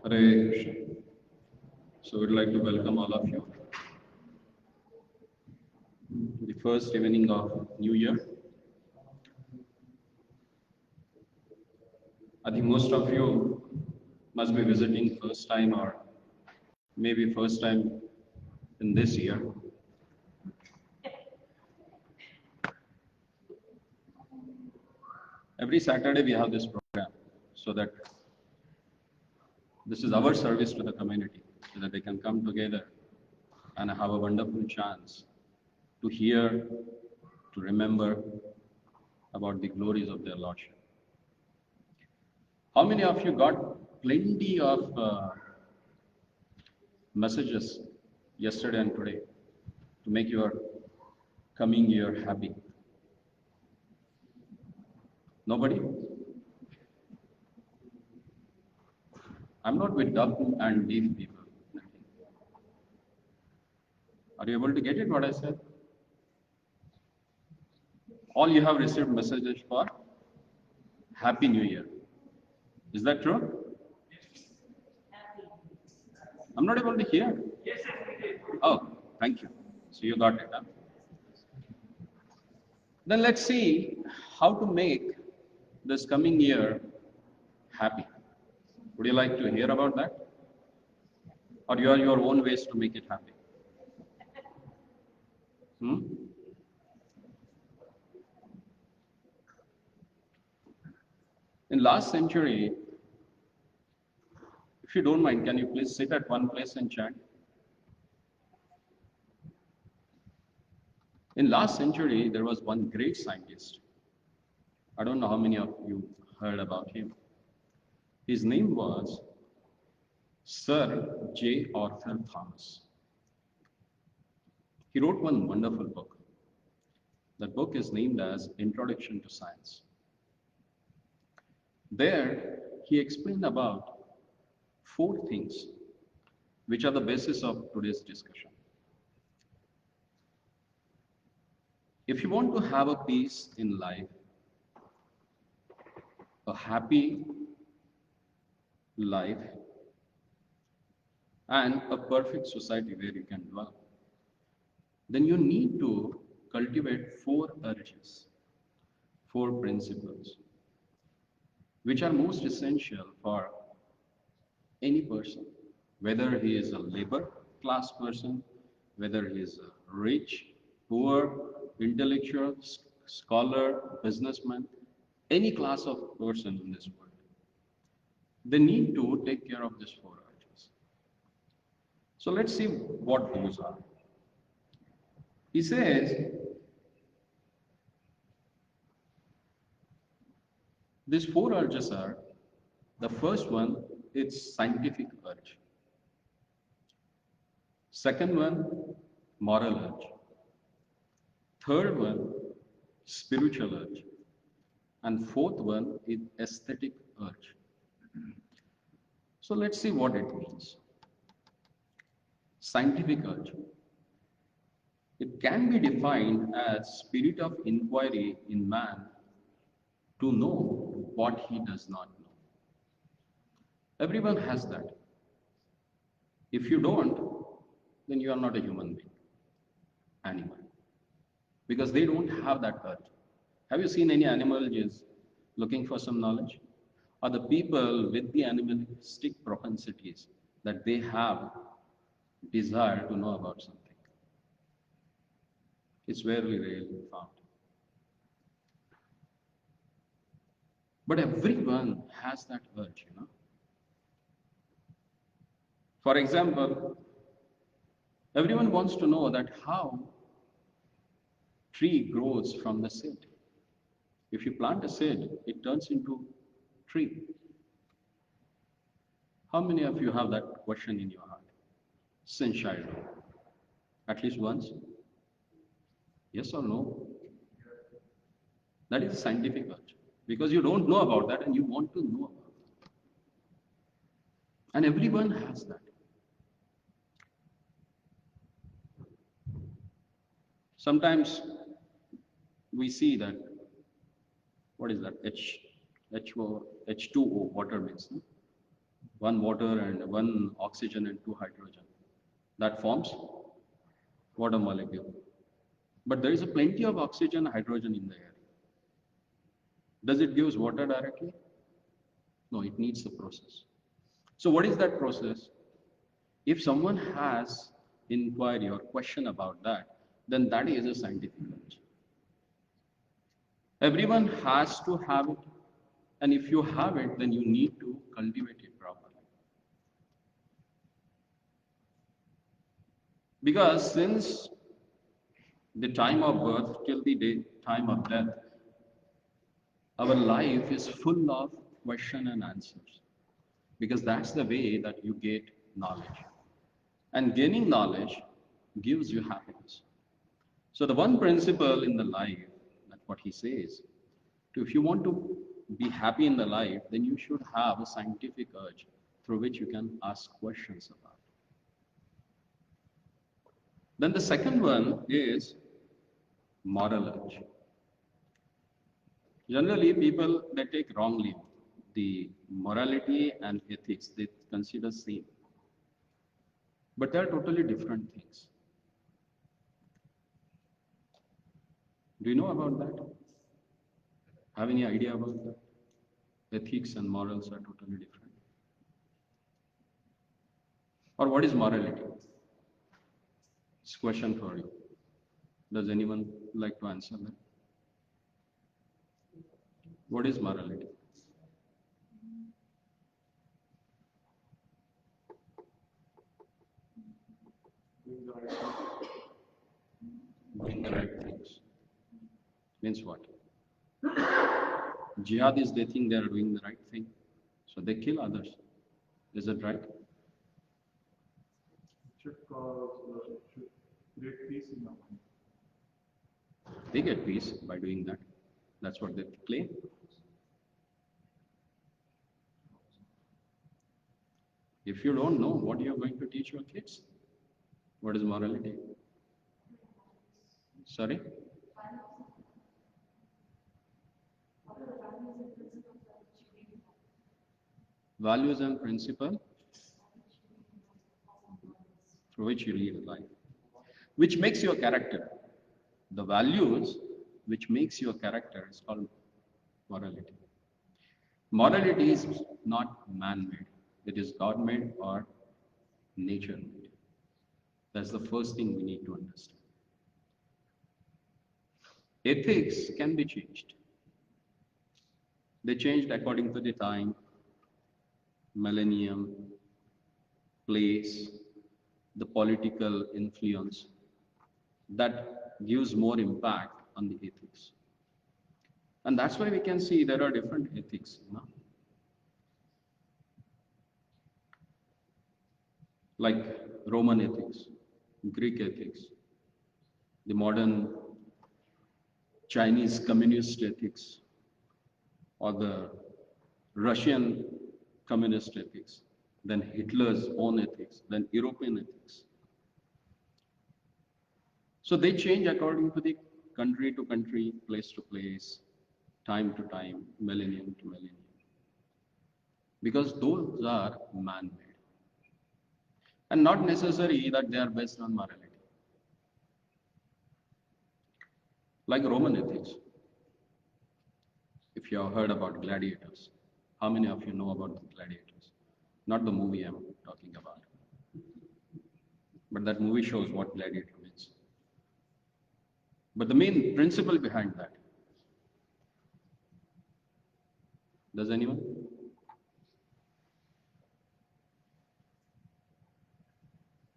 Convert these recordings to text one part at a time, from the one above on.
Hare Krishna. So we'd like to welcome all of you to the first evening of New Year. I think most of you must be visiting first time or maybe first time in this year. Every Saturday we have this program so that this is our service to the community so that they can come together and have a wonderful chance to hear, to remember about the glories of their Lordship. How many of you got plenty of messages yesterday and today to make your coming year happy? Nobody? I'm not with dumb and deaf people. Are you able to get it what I said? All you have received messages for Happy New Year. Is that true? I'm not able to hear. Oh, thank you. So you got it. Huh? Then let's see how to make this coming year happy. Would you like to hear about that? Or you are your own ways to make it happy? In last century, if you don't mind, can you please sit at one place and chant? In last century, there was one great scientist. I don't know how many of you heard about him. His name was Sir J. Arthur Thomas. He wrote one wonderful book. That book is named as Introduction to Science. There, he explained about 4 things which are the basis of today's discussion. If you want to have a peace in life, a happy life, and a perfect society where you can dwell, then you need to cultivate 4 urges, 4 principles, which are most essential for any person, whether he is a labor class person, whether he is rich, poor, intellectual, scholar, businessman, any class of person in this world. They need to take care of these 4 urges. So let's see what those are. He says, these 4 urges are, the first one, it's scientific urge. Second one, moral urge. Third one, spiritual urge. And fourth one is aesthetic urge. So let's see what it means. Scientific urge. It can be defined as spirit of inquiry in man to know what he does not know. Everyone has that. If you don't, then you are not a human being, animal. Because they don't have that urge. Have you seen any animal is looking for some knowledge? Or the people with the animalistic propensities that they have desire to know about something? It's rarely found. But everyone has that urge, you know. For example, everyone wants to know that how tree grows from the seed. If you plant a seed, it turns into tree. How many of you have that question in your heart since childhood? At least once? Yes or no? That is a scientific urge. Because you don't know about that and you want to know about that. And everyone has that. Sometimes we see that, what is that? H2O, water mix. No? one water and one oxygen and two hydrogen. That forms water molecule. But there is a plenty of oxygen and hydrogen in the air. Does it give water directly? No, it needs a process. So what is that process? If someone has inquiry or question about that, then that is a scientific knowledge. Everyone has to have it, and if you have it, then you need to cultivate it properly. Because since the time of birth till the time of death, our life is full of question and answers. Because that's the way that you get knowledge. And gaining knowledge gives you happiness. So the one principle in the life, that's what he says, if you want to be happy in the life, then you should have a scientific urge through which you can ask questions about. Then the second one is moral urge. Generally, people, they take wrongly the morality and ethics, they consider same. But they are totally different things. Do you know about that? Have any idea about that? Ethics and morals are totally different. Or what is morality? It's a question for you. Does anyone like to answer that? What is morality? Doing the right things. Means what? Jihadis, they think they are doing the right thing. So they kill others. Is that right? Should create peace in our mind. They get peace by doing that. That's what they claim. If you don't know what you are going to teach your kids, what is morality? Sorry? Values and principle through which you lead a life, which makes your character. The values which makes your character is called morality. Morality is not man-made. It is God-made or nature-made. That's the first thing we need to understand. Ethics can be changed. They changed according to the time, millennium, place, the political influence that gives more impact on the ethics. And that's why we can see there are different ethics. Like Roman ethics, Greek ethics, the modern Chinese communist ethics, or the Russian communist ethics, then Hitler's own ethics, then European ethics. So they change according to the country to country, place to place, time to time, millennium to millennium. Because those are man-made. And not necessary that they are based on morality. Like Roman ethics. If you have heard about gladiators, how many of you know about the gladiators? Not the movie I'm talking about. But that movie shows what gladiator means. But the main principle behind that. Does anyone?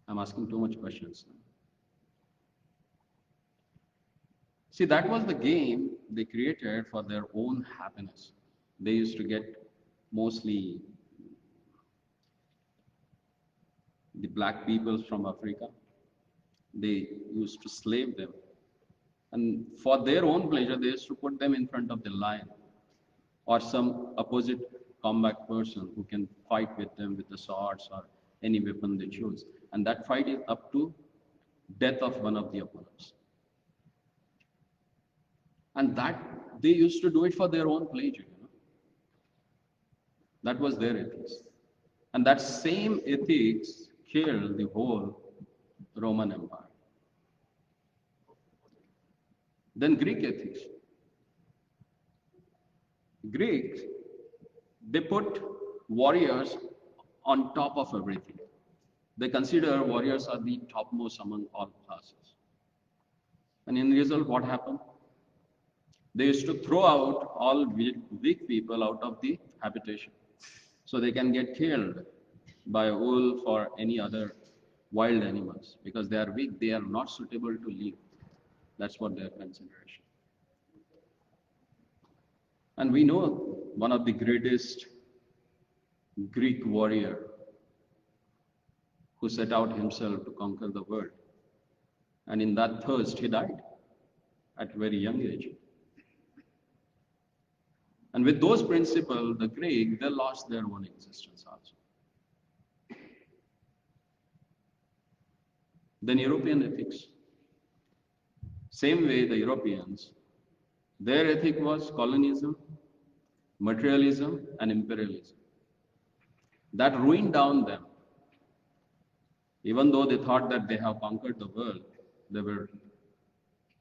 I'm asking too much questions. See, that was the game they created for their own happiness. They used to get mostly the black people from Africa. They used to slave them. And for their own pleasure, they used to put them in front of the lion or some opposite combat person who can fight with them with the swords or any weapon they choose. And that fight is up to death of one of the opponents. And that they used to do it for their own pleasure. That was their ethics. And that same ethics killed the whole Roman Empire. Then Greek ethics. Greeks, they put warriors on top of everything. They consider warriors are the topmost among all classes. And in result, what happened? They used to throw out all weak people out of the habitation. So they can get killed by a wolf or any other wild animals. Because they are weak, they are not suitable to live. That's what their consideration. And we know one of the greatest Greek warrior who set out himself to conquer the world. And in that thirst, he died at a very young age. And with those principles, the Greek, they lost their own existence also. Then European ethics. Same way the Europeans, their ethic was colonialism, materialism, and imperialism. That ruined down them. Even though they thought that they have conquered the world, they were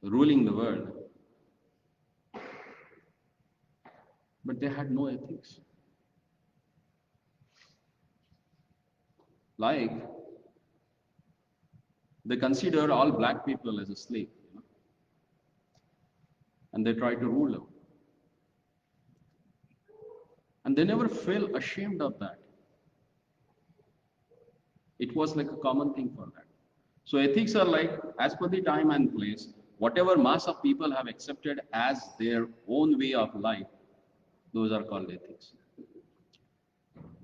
ruling the world. But they had no ethics. Like, they consider all black people as a slave, and they try to rule them. And they never feel ashamed of that. It was like a common thing for that. So ethics are like, as per the time and place, whatever mass of people have accepted as their own way of life, those are called ethics.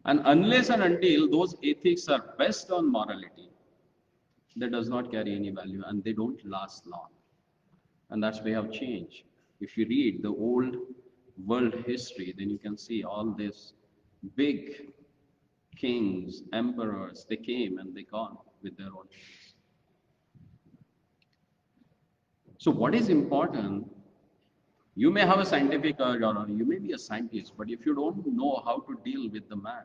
And unless and until those ethics are based on morality, that does not carry any value and they don't last long. And that's way of change. If you read the old world history, then you can see all these big kings, emperors, they came and they gone with their own things. So what is important, you may have a scientific urge or you may be a scientist, but if you don't know how to deal with the man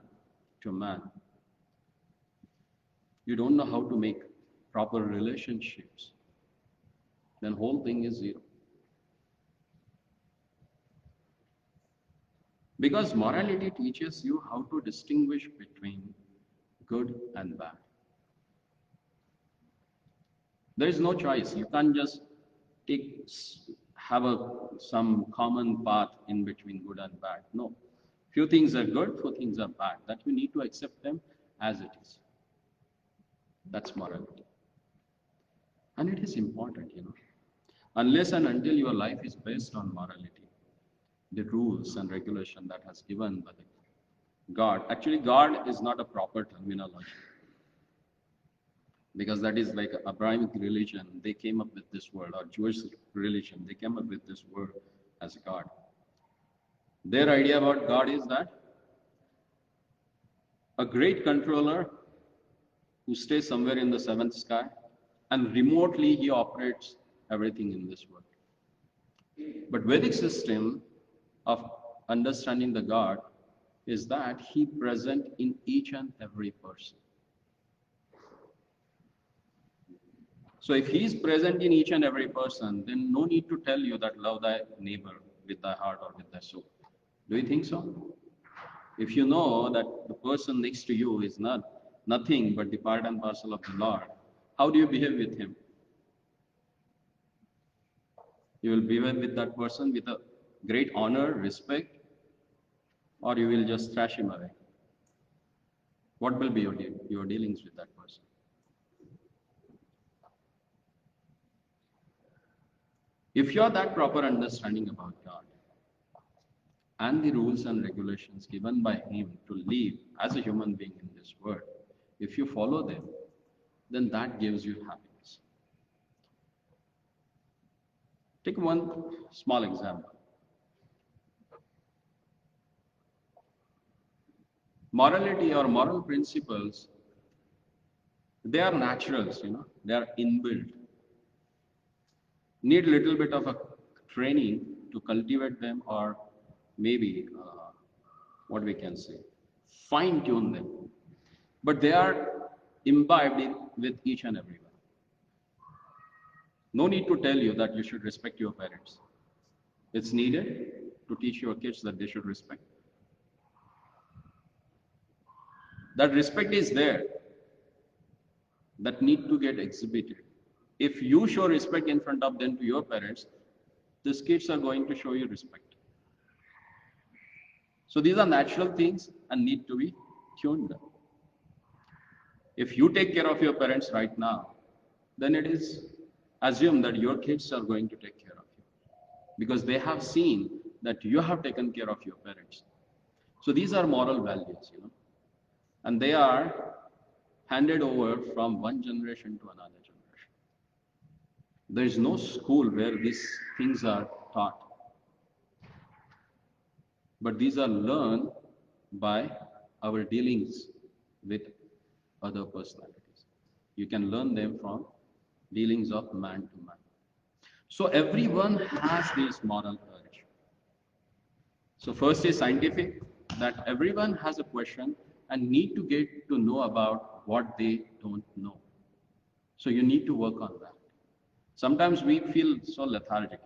to man, you don't know how to make proper relationships, then whole thing is zero. Because morality teaches you how to distinguish between good and bad. There is no choice. You can't just have some common path in between good and bad. No. Few things are good, few things are bad. That you need to accept them as it is. That's morality. And it is important, Unless and until your life is based on morality, the rules and regulation that has given by the God. Actually, God is not a proper terminology. Because that is like Abrahamic religion, they came up with this word, or Jewish religion, they came up with this word as God. Their idea about God is that a great controller who stays somewhere in the seventh sky and remotely he operates everything in this world. But Vedic system of understanding the God is that he present in each and every person. So if he is present in each and every person, then no need to tell you that love thy neighbor with thy heart or with thy soul. Do you think so? If you know that the person next to you is nothing but the part and parcel of the Lord, how do you behave with him? You will behave with that person with a great honor, respect, or you will just thrash him away. What will be your dealings with that person? If you have that proper understanding about God and the rules and regulations given by him to live as a human being in this world, if you follow them, then that gives you happiness. Take one small example. Morality or moral principles, they are naturals, they are inbuilt. Need a little bit of a training to cultivate them, or maybe what we can say, fine tune them. but they are imbibed with each and everyone. No need to tell you that you should respect your parents. It's needed to teach your kids that they should respect. That respect is there, that need to get exhibited. If you show respect in front of them to your parents, these kids are going to show you respect. So these are natural things and need to be tuned up. If you take care of your parents right now, then it is assumed that your kids are going to take care of you because they have seen that you have taken care of your parents. So these are moral values, and they are handed over from one generation to another generation. There is no school where these things are taught, but these are learned by our dealings with other personalities. You can learn them from dealings of man to man. So everyone has this moral urge. So first is scientific, that everyone has a question and need to get to know about what they don't know. So you need to work on that. Sometimes we feel so lethargic,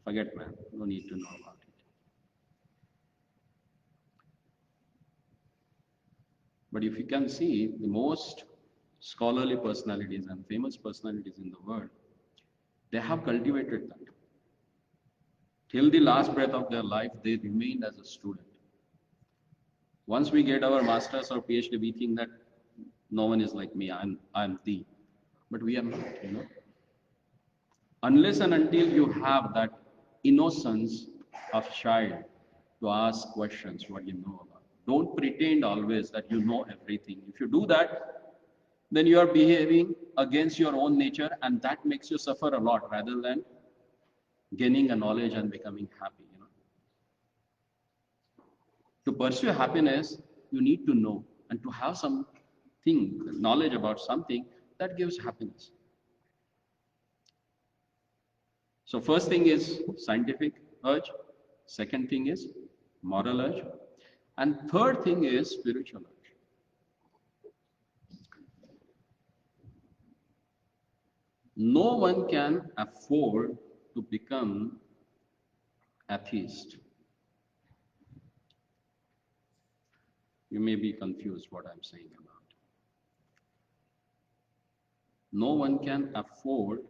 forget man, no need to know about it. But if you can see the most scholarly personalities and famous personalities in the world, they have cultivated that. Till the last breath of their life, they remained as a student. Once we get our master's or PhD, we think that no one is like me, I'm the. But we are not. Unless and until you have that innocence of child to ask questions what you know about. Don't pretend always that you know everything. If you do that, then you are behaving against your own nature, and that makes you suffer a lot rather than gaining a knowledge and becoming happy. To pursue happiness, you need to know, and to have something, knowledge about something that gives happiness. So first thing is scientific urge, second thing is moral urge, and third thing is spiritual urge. No one can afford to become atheist. You may be confused what I'm saying about. No one can afford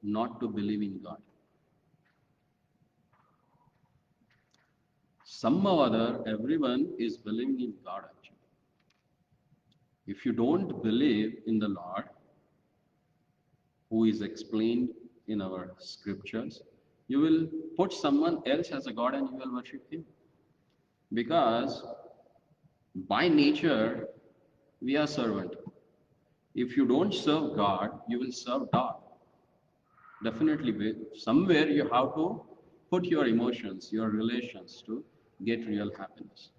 not to believe in God. Somehow or other, everyone is believing in God actually. If you don't believe in the Lord, who is explained in our scriptures, you will put someone else as a God and you will worship him. Because by nature, we are servant. If you don't serve God, you will serve dog. Definitely, somewhere you have to put your emotions, your relations to get real happiness.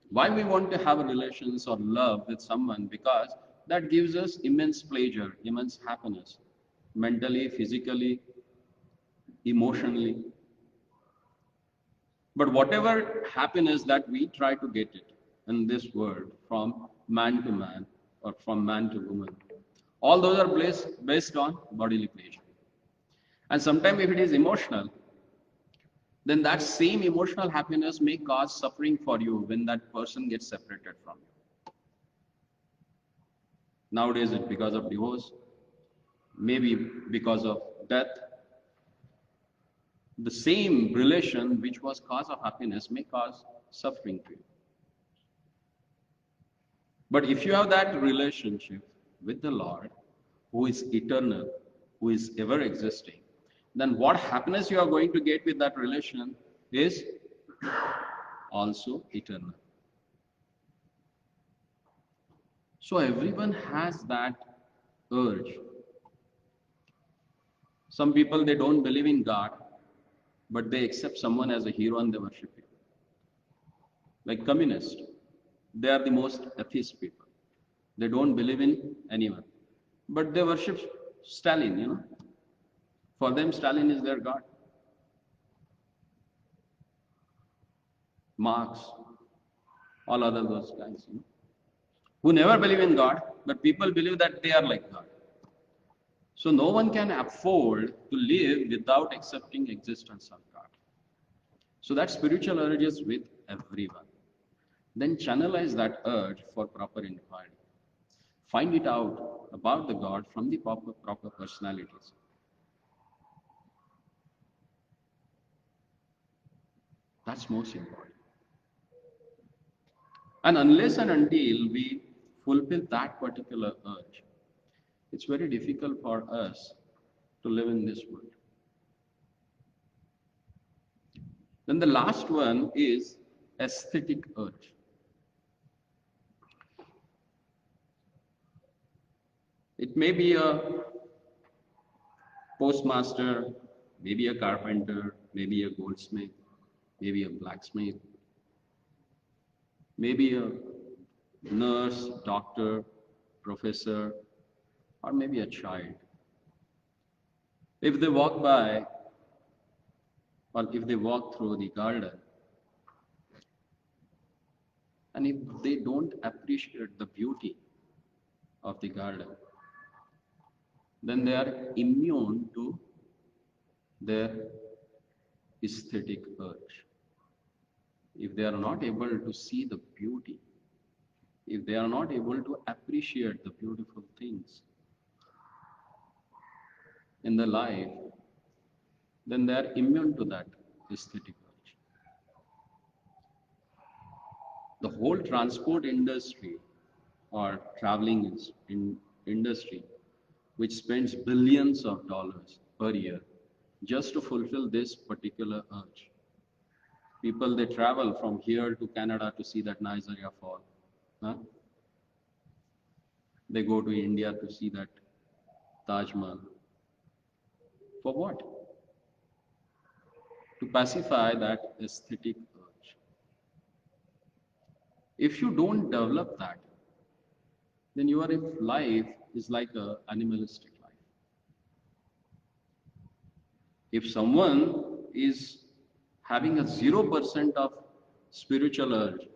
Why we want to have relations or love with someone? Because that gives us immense pleasure, immense happiness, mentally, physically, emotionally. But whatever happiness that we try to get it in this world from man to man or from man to woman, all those are based on bodily pleasure. And sometimes if it is emotional, then that same emotional happiness may cause suffering for you when that person gets separated from you. Nowadays it's because of divorce, maybe because of death. The same relation which was cause of happiness may cause suffering to you. But if you have that relationship with the Lord, who is eternal, who is ever existing, then what happiness you are going to get with that relation is also eternal. So everyone has that urge. Some people, they don't believe in God, but they accept someone as a hero and they worship him. Like communists, they are the most atheist people. They don't believe in anyone, but they worship Stalin. For them, Stalin is their God. Marx, all other those guys. who never believe in God, but people believe that they are like God. So no one can afford to live without accepting existence of God. So that spiritual urge is with everyone. Then channelize that urge for proper inquiry. Find it out about the God from the proper personalities. That's most important. And unless and until we fulfill that particular urge, it's very difficult for us to live in this world. Then the last one is aesthetic urge. It may be a postmaster, maybe a carpenter, maybe a goldsmith, maybe a blacksmith, maybe a nurse, doctor, professor, or maybe a child. If they walk by, or if they walk through the garden, and if they don't appreciate the beauty of the garden, then they are immune to their aesthetic urge. If they are not able to see the beauty, if they are not able to appreciate the beautiful things in their life, then they are immune to that aesthetic urge. The whole transport industry or traveling industry, which spends billions of dollars per year just to fulfill this particular urge. People, they travel from here to Canada to see that Niagara Fall. Huh? They go to India to see that Taj Mahal. For what? To pacify that aesthetic urge. If you don't develop that, then your life is like an animalistic life. If someone is having a 0% of spiritual urge,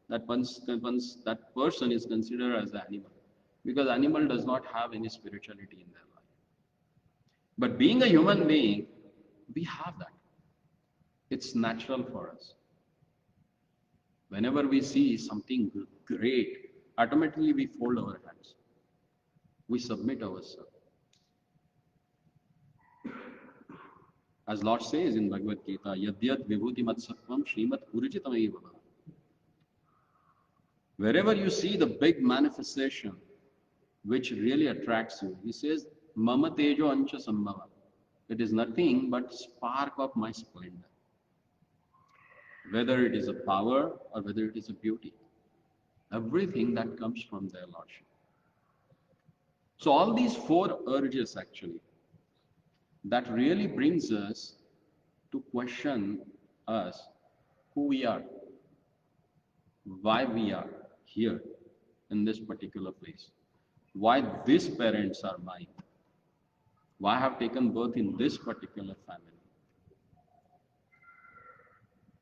that person is considered as an animal, because animal does not have any spirituality in their life. But being a human being, we have that. It's natural for us. Whenever we see something great, automatically we fold our hands. We submit ourselves. As Lord says in Bhagavad Gita, Yadyat Vibhuti Mat Sattvam Srimat Urjitam Eva. Wherever you see the big manifestation which really attracts you, he says, Mama Tejo Ancha Sambhava. It is nothing but spark of my splendor. Whether it is a power or whether it is a beauty. Everything that comes from their Lordship. So all these four urges actually, that really brings us to question us who we are, why we are here in this particular place, why these parents are mine, why I have taken birth in this particular family.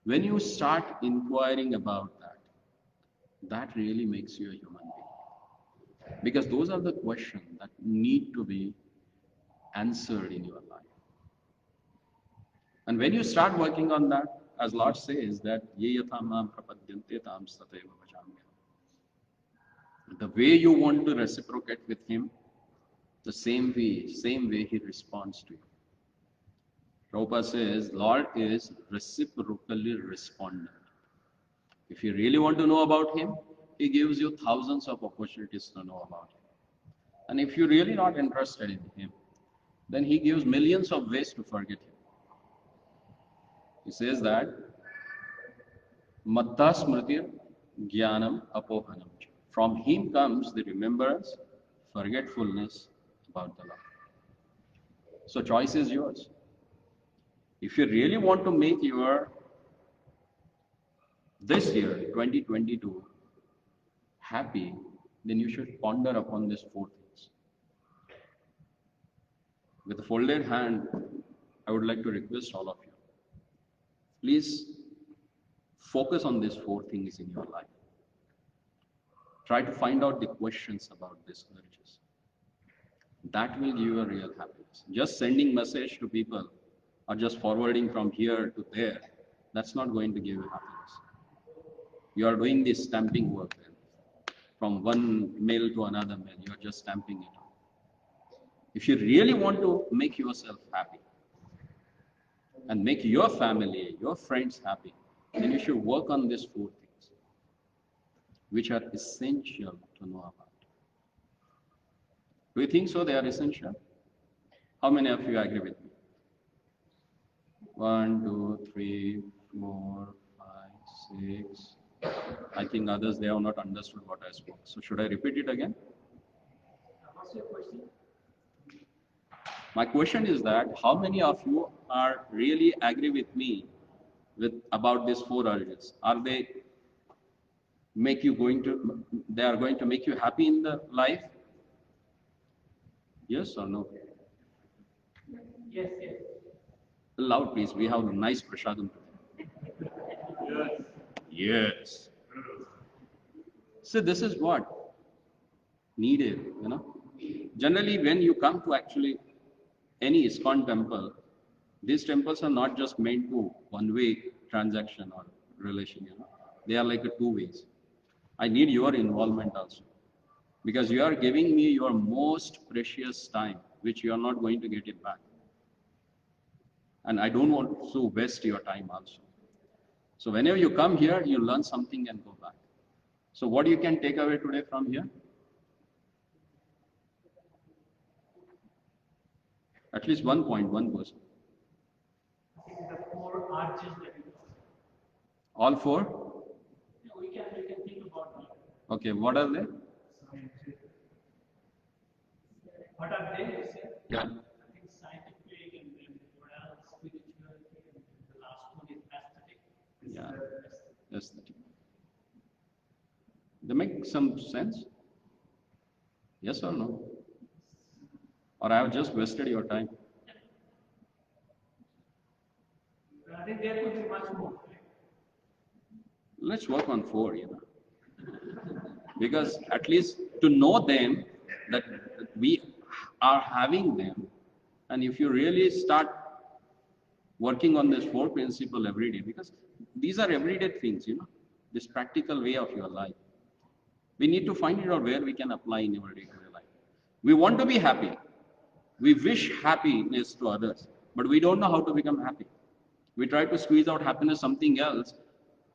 When you start inquiring about that, that really makes you a human being. Because those are the questions that need to be answered in your life. And when you start working on that, as Lord says that ye yatham mam prapadyante tam sateva bhajamya. The way you want to reciprocate with him, the same way he responds to you. Prabhupada says Lord is reciprocally respondent. If you really want to know about him, he gives you thousands of opportunities to know about him. And if you're really not interested in him, then he gives millions of ways to forget him. He says that Matta Smritir Jnanam Apohanam. From him comes the remembrance, forgetfulness about the Lord. So choice is yours. If you really want to make your this year 2022 happy, then you should ponder upon these four things. With a folded hand, I would like to request all of you, please focus on these four things in your life. Try to find out the questions about these urges. That will give you a real happiness. Just sending message to people or just forwarding from here to there, that's not going to give you happiness. You are doing this stamping work then. From one mail to another mail, you are just stamping it on. If you really want to make yourself happy and make your family, your friends happy, then you should work on these 4 things, which are essential to know about. Do you think so? They are essential? How many of you agree with me? 1, 2, 3, 4, 5, 6. I think others, they have not understood what I spoke. So should I repeat it again? What's your question? My question is that how many of you are really agree with me with about these 4 urges? Are they they are going to make you happy in the life? Yes or no? Yes, yes. Loud please, we have a nice prasadam today. Yes. So this is what needed, Generally, when you come to actually any ISKCON temple, these temples are not just meant to one-way transaction or relation, They are like a 2 ways. I need your involvement also. Because you are giving me your most precious time, which you are not going to get it back. And I don't want to waste your time also. So whenever you come here, you learn something and go back. So what you can take away today from here? At least 1 point, 1 person. I think the 4 arches that you talked. All 4? Yeah, we can think about that. Okay, what are they? What are they? You said? Yeah. I think scientific and then moral, spirituality, and the last one is aesthetic. Yeah, aesthetic. They make some sense? Yes or no? Or I have just wasted your time? I think there could be much more. Let's work on 4, Because at least to know them, that we are having them, and if you really start working on this 4 principle every day, because these are everyday things, this practical way of your life. We need to find it out where we can apply in our day-to-day life. We want to be happy. We wish happiness to others, but we don't know how to become happy. We try to squeeze out happiness something else,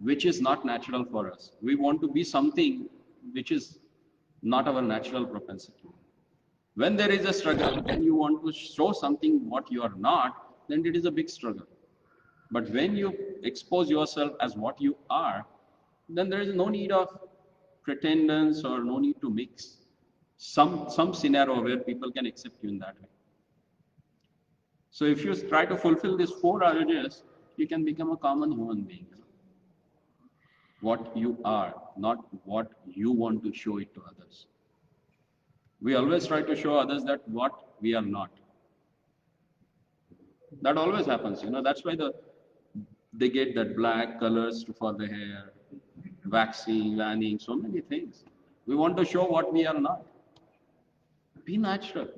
which is not natural for us. We want to be something which is not our natural propensity. When there is a struggle, when you want to show something what you are not, then it is a big struggle. But when you expose yourself as what you are, then there is no need of pretendance or no need to mix some scenario where people can accept you in that way. So if you try to fulfill these 4 urges, you can become a common human being. What you are, not what you want to show it to others. We always try to show others that what we are not. That always happens, That's why they get that black colors for the hair, waxing, vanning, so many things. We want to show what we are not. Be natural.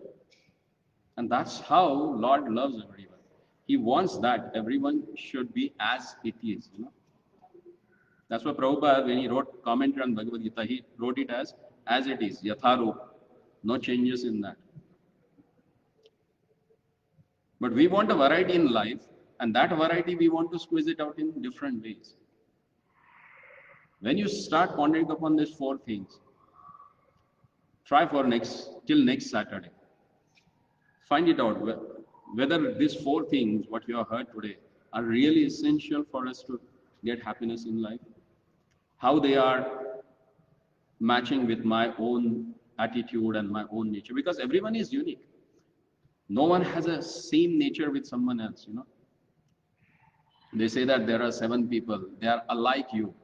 And that's how Lord loves everyone. He wants that everyone should be as it is, That's why Prabhupada, when he wrote commentary on Bhagavad Gita, he wrote it as it is, yatharup. No changes in that. But we want a variety in life, and that variety we want to squeeze it out in different ways. When you start pondering upon these 4 things, try till next Saturday. Find it out whether these 4 things, what you have heard today, are really essential for us to get happiness in life. How they are matching with my own attitude and my own nature, because everyone is unique. No one has a same nature with someone else, They say that there are 7 people, they are alike you,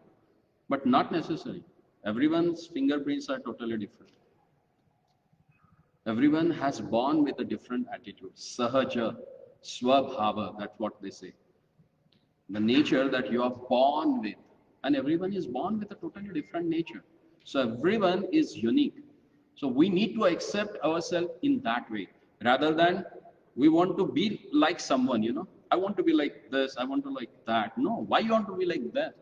but not necessary. Everyone's fingerprints are totally different. Everyone has born with a different attitude. Sahaja, swabhava, that's what they say. The nature that you are born with. And everyone is born with a totally different nature. So everyone is unique. So we need to accept ourselves in that way rather than we want to be like someone, I want to be like this, I want to like that. No, why you want to be like that?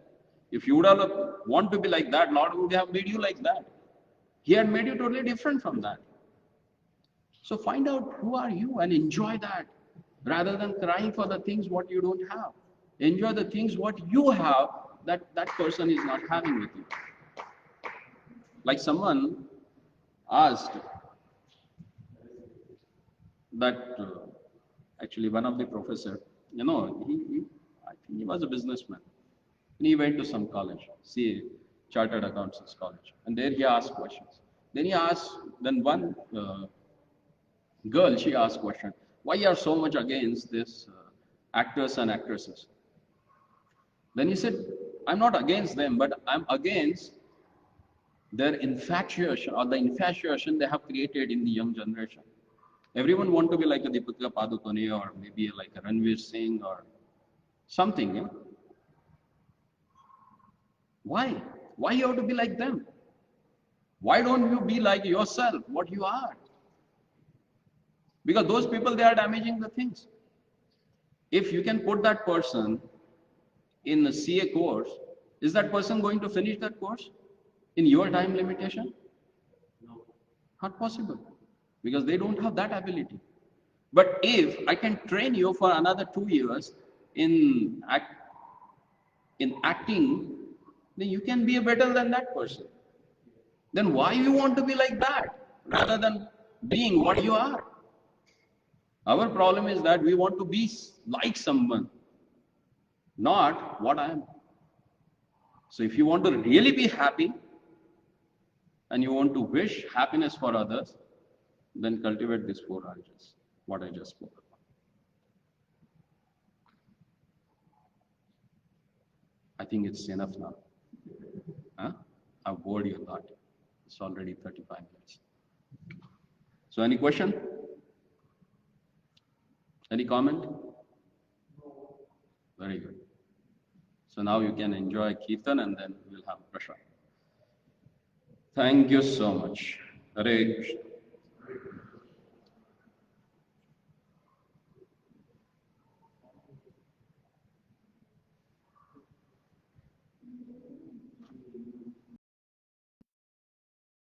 If you would have want to be like that, Lord would have made you like that. He had made you totally different from that. So find out who are you and enjoy that rather than crying for the things what you don't have. Enjoy the things what you have that that person is not having with you. Like someone asked that actually one of the professor, I think he was a businessman. And he went to some college, CA, Chartered Accountants College, and there he asked questions. Then one girl, she asked question, why you are so much against this actors and actresses? Then he said, I'm not against them, but I'm against their infatuation or the infatuation they have created in the young generation. Everyone want to be like a Deepika Padukone or maybe like a Ranveer Singh or something. Why? Why you have to be like them? Why don't you be like yourself, what you are? Because those people, they are damaging the things. If you can put that person in a CA course, is that person going to finish that course in your time limitation? No, not possible, because they don't have that ability. But if I can train you for another 2 years in acting, then you can be better than that person. Then why you want to be like that rather than being what you are? Our problem is that we want to be like someone, not what I am. So if you want to really be happy and you want to wish happiness for others, then cultivate these 4 urges, what I just spoke about. I think it's enough now. Huh? I've bored you a lot. It's already 35 minutes. So any question? Any comment? Very good. So now you can enjoy Kirtan and then we'll have Prashad. Thank you so much. Hare Krishna.